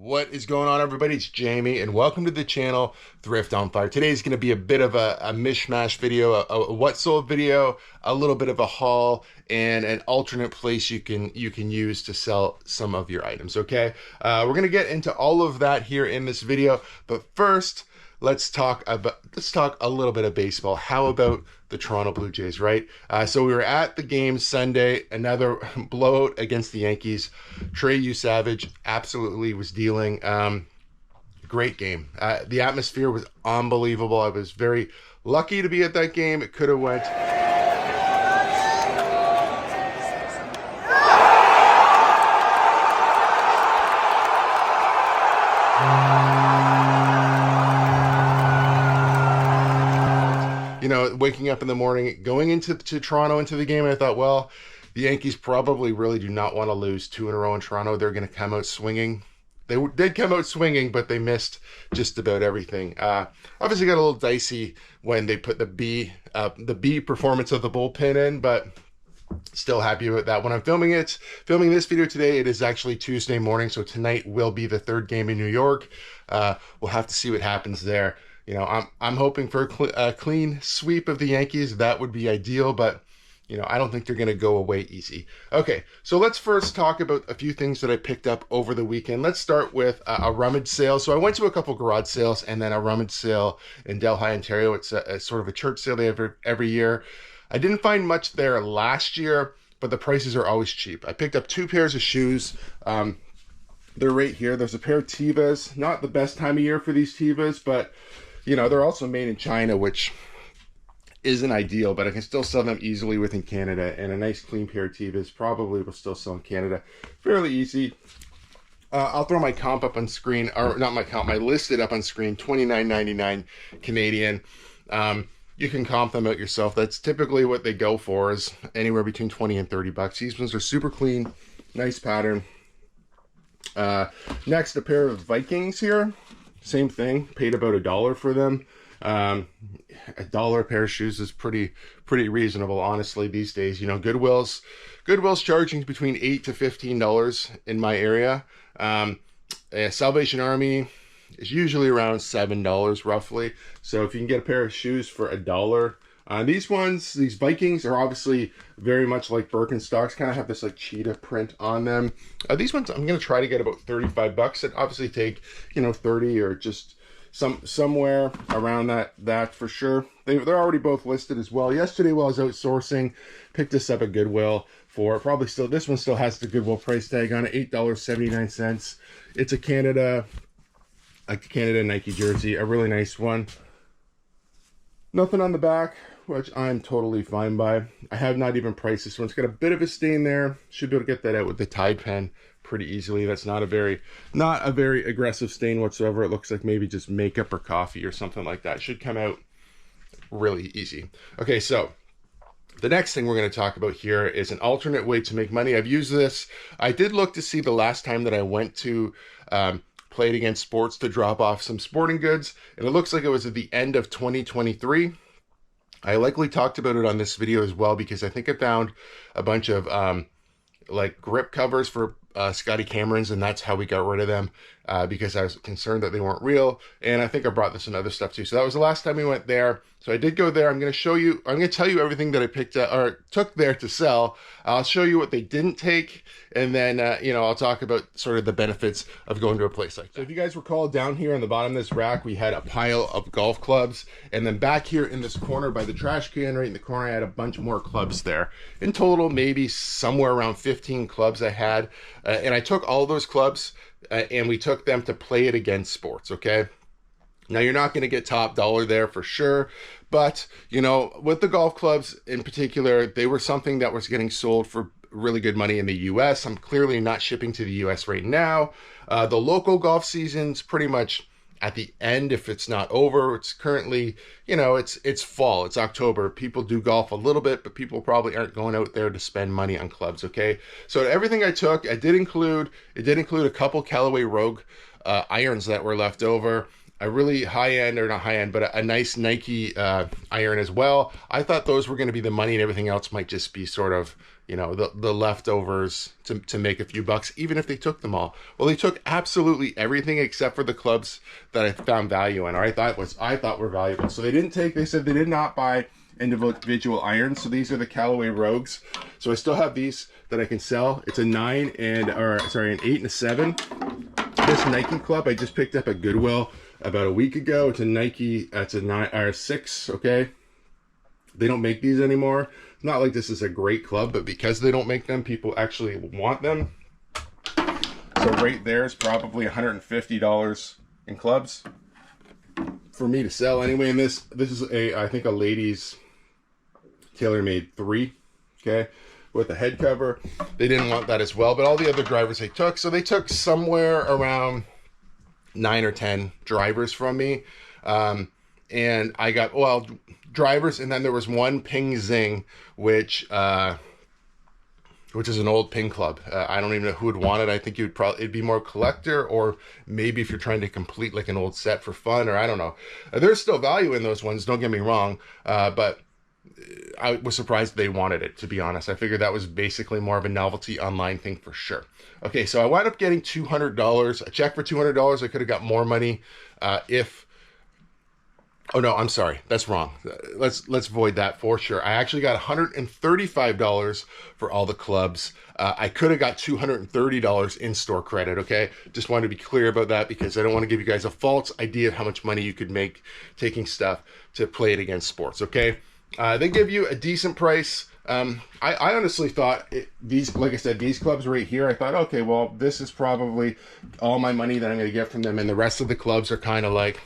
What is going on, everybody? It's Jamie, and welcome to the channel Thrift-Onfire. Today is going to be a bit of a mishmash video, a what sold video, a little bit of a haul, and an alternate place you can use to sell some of your items. Okay, we're going to get into all of that here in this video, but first, let's talk a little bit of baseball. How about the Toronto Blue Jays, right? So we were at the game Sunday, another blowout against the Yankees. Trey Savage absolutely was dealing. Great game. The atmosphere was unbelievable. I was very lucky to be at that game. It could have went. You know, waking up in the morning, going into Toronto into the game, I thought, well, the Yankees probably really do not want to lose 2 in a row in Toronto. They're going to come out swinging. They did come out swinging, but they missed just about everything. Obviously got a little dicey when they put the B performance of the bullpen in, but still happy about that. When I'm filming this video today, it is actually Tuesday morning, so tonight will be the third game in New York. We'll have to see what happens there. You know, I'm hoping for a clean sweep of the Yankees. That would be ideal, but you know, I don't think they're going to go away easy. Okay, so let's first talk about a few things that I picked up over the weekend. Let's start with a rummage sale. So I went to a couple garage sales and then a rummage sale in Delhi, Ontario. It's a sort of a church sale they have every year. I didn't find much there last year, but the prices are always cheap. I picked up 2 pairs of shoes. They're right here. There's a pair of Tevas. Not the best time of year for these Tevas, but you know, they're also made in China, which isn't ideal, but I can still sell them easily within Canada. And a nice clean pair of Tevas probably will still sell in Canada fairly easy. I'll throw my comp up on screen, or not my comp, my listed up on screen, $29.99 Canadian. You can comp them out yourself. That's typically what they go for, is anywhere between 20 and 30 bucks. These ones are super clean, nice pattern. Next, a pair of Vikings here. Same thing, paid about $1 for them. $1 a pair of shoes is pretty reasonable, honestly, these days. You know, Goodwill's charging between $8 to $15 in my area. Salvation Army is usually around $7 roughly. So if you can get a pair of shoes for $1, these Vikings are obviously very much like Birkenstocks, kind of have this like cheetah print on them. These ones I'm going to try to get about 35 bucks. It obviously take, you know, 30 or just somewhere around that for sure. They're already both listed as well. Yesterday while I was outsourcing, picked this up at Goodwill for probably still, this one still has the Goodwill price tag on it, $8.79. It's a Canada Nike jersey, a really nice one. Nothing on the back, which I'm totally fine by. I have not even priced this one. It's got a bit of a stain there. Should be able to get that out with the Tide pen pretty easily. That's not a very aggressive stain whatsoever. It looks like maybe just makeup or coffee or something like that. Should come out really easy. Okay, so the next thing we're going to talk about here is an alternate way to make money. I've used this. I did look to see the last time that I went to Play It Again Sports to drop off some sporting goods, and it looks like it was at the end of 2023. I likely talked about it on this video as well, because I think I found a bunch of like grip covers for Scotty Camerons, and that's how we got rid of them, because I was concerned that they weren't real. And I think I brought this and other stuff too. So that was the last time we went there. So I did go there. I'm going to tell you everything that I picked up or took there to sell. I'll show you what they didn't take, and then you know, I'll talk about sort of the benefits of going to a place like that. So if you guys recall, down here on the bottom of this rack, we had a pile of golf clubs, and then back here in this corner by the trash can, right in the corner, I had a bunch more clubs there. In total, maybe somewhere around 15 clubs I had, and I took all those clubs and we took them to Play It Again Sports. Okay. Now, you're not going to get top dollar there for sure, but, you know, with the golf clubs in particular, they were something that was getting sold for really good money in the U.S. I'm clearly not shipping to the U.S. right now. The local golf season's pretty much at the end, if it's not over. It's currently, you know, it's fall, it's October. People do golf a little bit, but people probably aren't going out there to spend money on clubs, okay? So everything I took, it did include a couple Callaway Rogue irons that were left over. A really high-end, or not high-end, but a nice Nike iron as well. I thought those were going to be the money, and everything else might just be sort of, you know, the leftovers to make a few bucks, even if they took them all. Well, they took absolutely everything except for the clubs that I found value in, or I thought were valuable. So they said they did not buy individual irons. So these are the Callaway Rogues. So I still have these that I can sell. It's an 8 and a 7. This Nike club I just picked up at Goodwill about a week ago. It's a Nike, it's a 9 or 6, okay? They don't make these anymore. It's not like this is a great club, but because they don't make them, people actually want them. So right there is probably $150 in clubs for me to sell anyway. And this is I think a ladies TaylorMade 3, okay, with a head cover. They didn't want that as well, but all the other drivers they took. So they took somewhere around 9 or 10 drivers from me. And I got, well, drivers, and then there was one Ping Zing, which is an old Ping club. I don't even know who would want it. I think it'd be more collector, or maybe if you're trying to complete like an old set for fun, or I don't know. There's still value in those ones, don't get me wrong, but I was surprised they wanted it, to be honest. I figured that was basically more of a novelty online thing for sure. Okay, so I wound up getting $200, a check for $200. I could have got more money oh no, I'm sorry, that's wrong. Let's void that for sure. I actually got $135 for all the clubs. I could have got $230 in-store credit, okay? Just wanted to be clear about that because I don't want to give you guys a false idea of how much money you could make taking stuff to play it against sports, okay? They give you a decent price. I honestly thought like I said, these clubs right here, I thought, okay, well, this is probably all my money that I'm going to get from them, and the rest of the clubs are kind of like,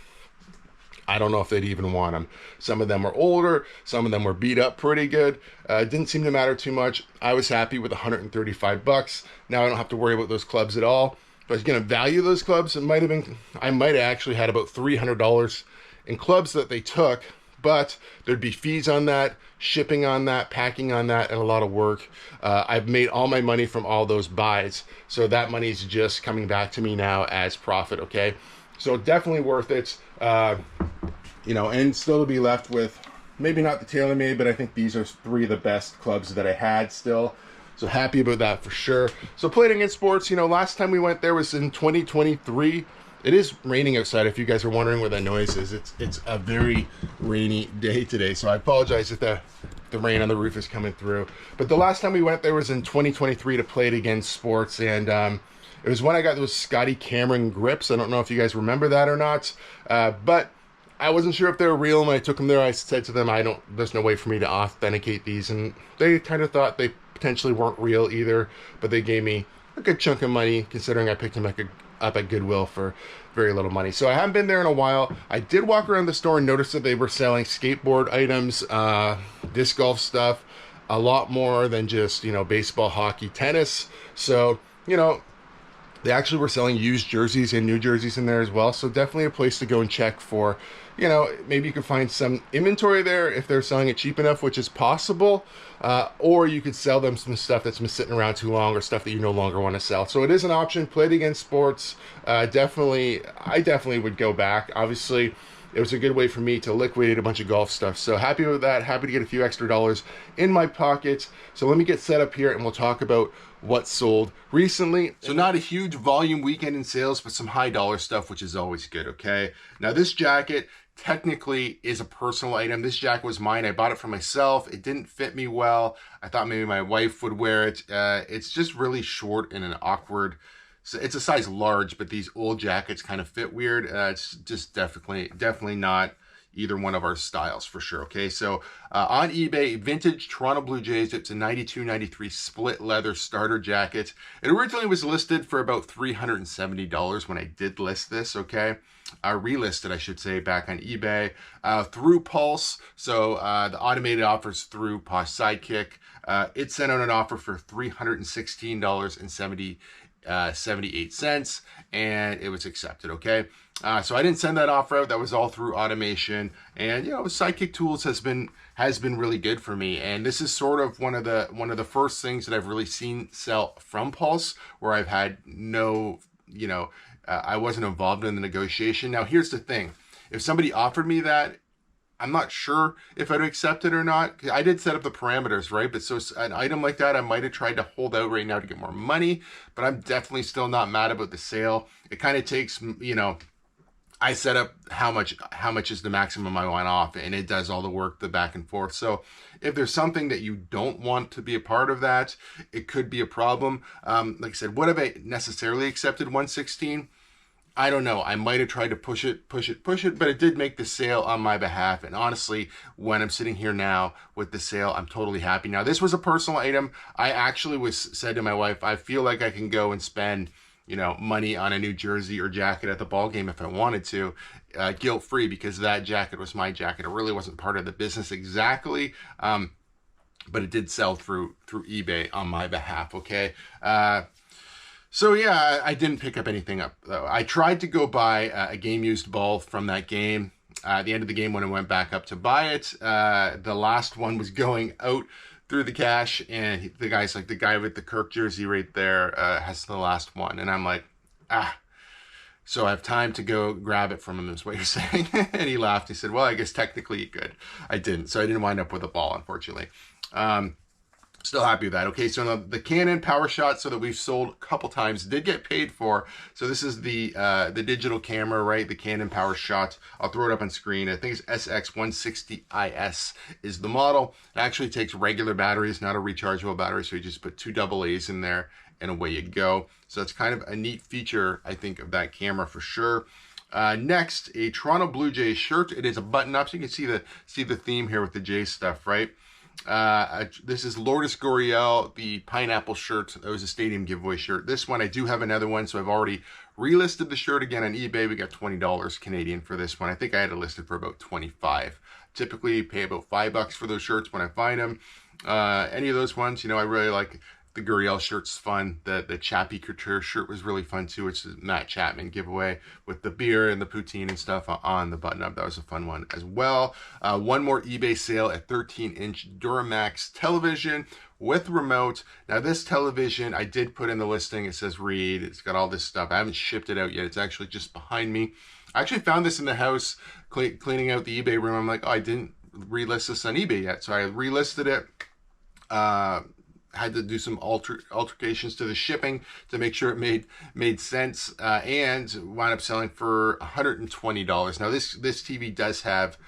I don't know if they'd even want them. Some of them were older. Some of them were beat up pretty good. It didn't seem to matter too much. I was happy with $135. Now I don't have to worry about those clubs at all. If I was going to value those clubs, I might have actually had about $300 in clubs that they took, but there'd be fees on that, shipping on that, packing on that, and a lot of work. I've made all my money from all those buys, so that money's just coming back to me now as profit, okay? So definitely worth it. You know, and still to be left with, maybe not the TaylorMade, but I think these are 3 of the best clubs that I had still. So happy about that for sure. So playing against sports, you know, last time we went there was in 2023. It is raining outside, if you guys are wondering where that noise is. It's a very rainy day today, so I apologize if the rain on the roof is coming through. But the last time we went there was in 2023 to play it against sports, and it was when I got those Scotty Cameron grips. I don't know if you guys remember that or not, but I wasn't sure if they were real. When I took them there, I said to them, there's no way for me to authenticate these, and they kind of thought they potentially weren't real either, but they gave me a good chunk of money considering I picked them up at Goodwill for very little money. So I haven't been there in a while. I did walk around the store and notice that they were selling skateboard items, disc golf stuff, a lot more than just, you know, baseball, hockey, tennis. So, you know, they actually were selling used jerseys and new jerseys in there as well. So definitely a place to go and check for, you know, maybe you can find some inventory there if they're selling it cheap enough, which is possible. Or you could sell them some stuff that's been sitting around too long, or stuff that you no longer want to sell. So it is an option. Played against sports. I definitely would go back. Obviously, it was a good way for me to liquidate a bunch of golf stuff. So happy with that. Happy to get a few extra dollars in my pockets. So let me get set up here and we'll talk about what sold recently. So not a huge volume weekend in sales, but some high dollar stuff, which is always good, okay? Now this jacket technically is a personal item. This jacket was mine. I bought it for myself. It didn't fit me well. I thought maybe my wife would wear it. It's just really short and an awkward, so it's a size large, but these old jackets kind of fit weird. It's just definitely not either one of our styles for sure, okay? So on eBay, vintage Toronto Blue Jays, it's a 92-93 split leather starter jacket. It originally was listed for about $370 when I did list this, okay? Relisted, I should say, back on eBay through Pulse. So the automated offers through Posh Sidekick. It sent out an offer for $316.78, and it was accepted, okay? So I didn't send that offer out. That was all through automation, and you know, Sidekick Tools has been really good for me. And this is sort of one of the first things that I've really seen sell from Pulse, where I've had no, you know, I wasn't involved in the negotiation. Now here's the thing: if somebody offered me that, I'm not sure if I'd accept it or not. I did set up the parameters, right? But so an item like that, I might have tried to hold out right now to get more money, but I'm definitely still not mad about the sale. It kind of takes, you know, I set up how much is the maximum I want off, and it does all the work, the back and forth. So if there's something that you don't want to be a part of that, it could be a problem. Like I said, would have I necessarily accepted 116? I don't know. I might have tried to push it, but it did make the sale on my behalf. And honestly, when I'm sitting here now with the sale, I'm totally happy. Now, this was a personal item. I actually said to my wife, I feel like I can go and spend, you know, money on a new jersey or jacket at the ball game if I wanted to, guilt-free, because that jacket was my jacket. It really wasn't part of the business exactly, but it did sell through eBay on my behalf, okay? So yeah, I didn't pick up anything up, though. I tried to go buy a game-used ball from that game. At the end of the game, when I went back up to buy it, the last one was going out through the cash, and the guy's like, the guy with the Kirk jersey right there has the last one. And I'm like, so I have time to go grab it from him, is what you're saying. And he laughed. He said, well, I guess technically you could. I didn't. So I didn't wind up with a ball, unfortunately. Still happy with that. Okay, so the Canon PowerShot, so that we've sold a couple times, did get paid for. So this is the digital camera, right? The Canon PowerShot. I'll throw it up on screen. I think it's SX160IS is the model. It actually takes regular batteries, not a rechargeable battery. So you just put 2 AA's in there, and away you go. So it's kind of a neat feature, I think, of that camera for sure. Next, a Toronto Blue Jays shirt. It is a button up, so you can see the theme here with the Jays stuff, right? This is Lourdes Gurriel, the pineapple shirt. That was a stadium giveaway shirt. This one, I do have another one, so I've already relisted the shirt again on eBay. We got $20 Canadian for this one. I think I had it listed for about 25. Typically pay about $5 for those shirts when I find them. Any of those ones, you know, I really like. The Gurriel shirt's fun. The Chappie Couture shirt was really fun too, which is Matt Chapman giveaway with the beer and the poutine and stuff on the button up. That was a fun one as well. One more eBay sale at 13-inch Duramax television with remote. Now this television, I did put in the listing. It says read. It's got all this stuff. I haven't shipped it out yet. It's actually just behind me. I actually found this in the house cleaning out the eBay room. I'm like, oh, I didn't relist this on eBay yet. So I relisted it. Had to do some altercations to the shipping to make sure it made sense, and wound up selling for $120. Now this TV does have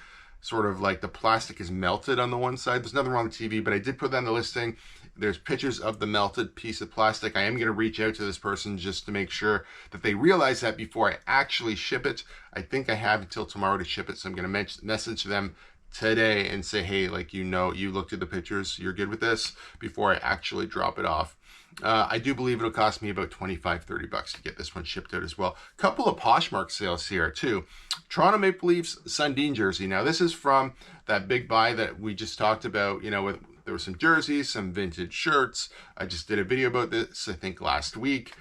sort of like the plastic is melted on the one side. There's nothing wrong with the TV, but I did put that in the listing. There's pictures of the melted piece of plastic. I am going to reach out to this person just to make sure that they realize that before I actually ship it. I think I have until tomorrow to ship it, so I'm going to message them today and say, hey, like, you know, you looked at the pictures, you're good with this, before I actually drop it off. I do believe it'll cost me about $25-30 to get this one shipped out as well. Couple of Poshmark sales here too. Toronto Maple Leafs Sundin jersey. Now this is from that big buy that we just talked about, you know, there were some jerseys, some vintage shirts. I just did a video about this, I think last week.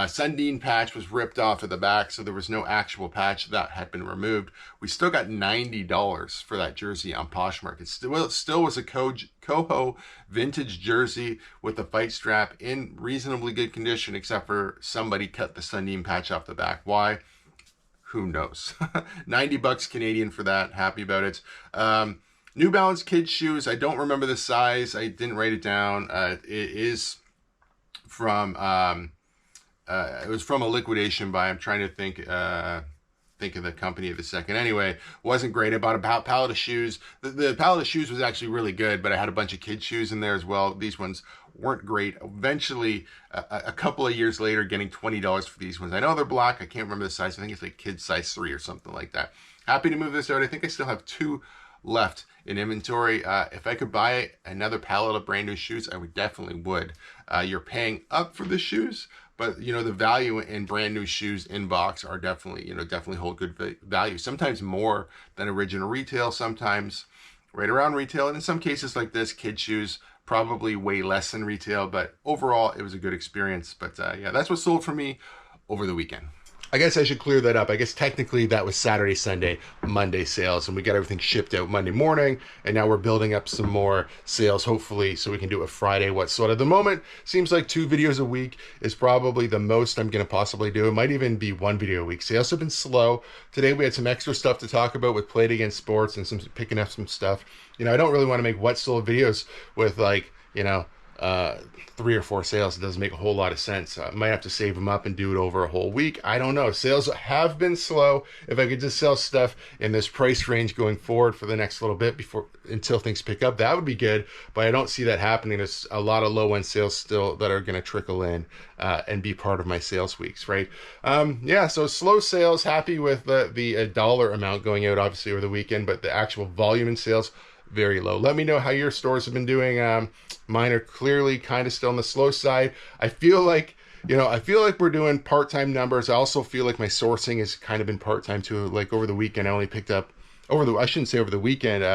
Sundin patch was ripped off of the back, so there was no actual patch that had been removed. We still got $90 for that jersey on Poshmark. It still was a Coho vintage jersey with the fight strap in reasonably good condition, except for somebody cut the Sundin patch off the back. Why? Who knows? $90 Canadian for that. Happy about it. New Balance kids shoes. I don't remember the size. I didn't write it down. It is from it was from a liquidation buy. I'm trying to think of the company of the second. Anyway, wasn't great. I bought a pallet of shoes. The pallet of shoes was actually really good, but I had a bunch of kids shoes in there as well. These ones weren't great. Eventually, a couple of years later, getting $20 for these ones. I know they're black. I can't remember the size. I think it's like kids size 3 or something like that. Happy to move this out. I think I still have 2 left in inventory. If I could buy another pallet of brand new shoes, I would definitely would. You're paying up for the shoes, but you know, the value in brand new shoes in box are definitely, you know, definitely hold good value. Sometimes more than original retail, sometimes right around retail, and in some cases like this, kid shoes probably way less than retail, but overall it was a good experience. But yeah, that's what sold for me over the weekend. I guess I should clear that up. I guess technically that was Saturday, Sunday, Monday sales, and we got everything shipped out Monday morning, and now we're building up some more sales, hopefully, so we can do a Friday what sort. At the moment, seems like 2 videos a week is probably the most I'm going to possibly do. It might even be 1 video a week. Sales have been slow. Today we had some extra stuff to talk about with Played Against Sports and some picking up some stuff. You know, I don't really want to make what sold videos with, like, you know, 3 or 4 sales. It doesn't make a whole lot of sense. I might have to save them up and do it over a whole week. I don't know. Sales have been slow. If I could just sell stuff in this price range going forward for the next little bit until things pick up, that would be good. But I don't see that happening. There's a lot of low-end sales still that are going to trickle in and be part of my sales weeks, right? Yeah, so slow sales. Happy with the dollar amount going out, obviously, over the weekend, but the actual volume in sales, very low. Let me know how your stores have been doing. Mine are clearly kind of still on the slow side. I feel like we're doing part-time numbers. I also feel like my sourcing has kind of been part-time too. Like over the weekend, I only picked up I shouldn't say over the weekend.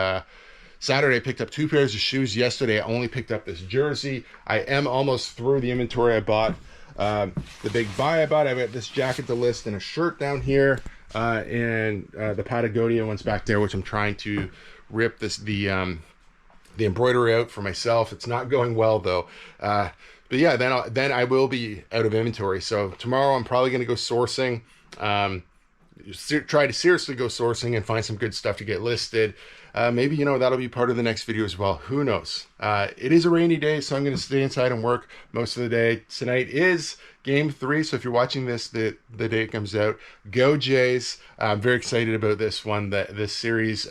Saturday, I picked up 2 pairs of shoes. Yesterday, I only picked up this jersey. I am almost through the inventory I bought. The big buy I bought, I got this jacket to list and a shirt down here, and the Patagonia one's back there, which I'm trying to rip the embroidery out for myself. It's not going well though. But yeah, then I will be out of inventory. So tomorrow I'm probably going to go sourcing. Try to seriously go sourcing and find some good stuff to get listed. Maybe, you know, that'll be part of the next video as well. Who knows? It is a rainy day, so I'm going to stay inside and work most of the day. Tonight is Game 3, so if you're watching this the day it comes out, go Jays. I'm very excited about this one. This series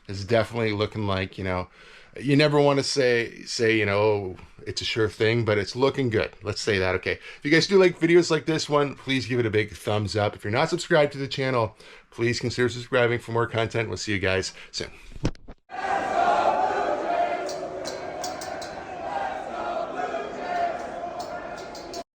is definitely looking like, you know, you never want to say, you know, oh, it's a sure thing, but it's looking good. Let's say that, okay? If you guys do like videos like this one, please give it a big thumbs up. If you're not subscribed to the channel, please consider subscribing for more content. We'll see you guys soon.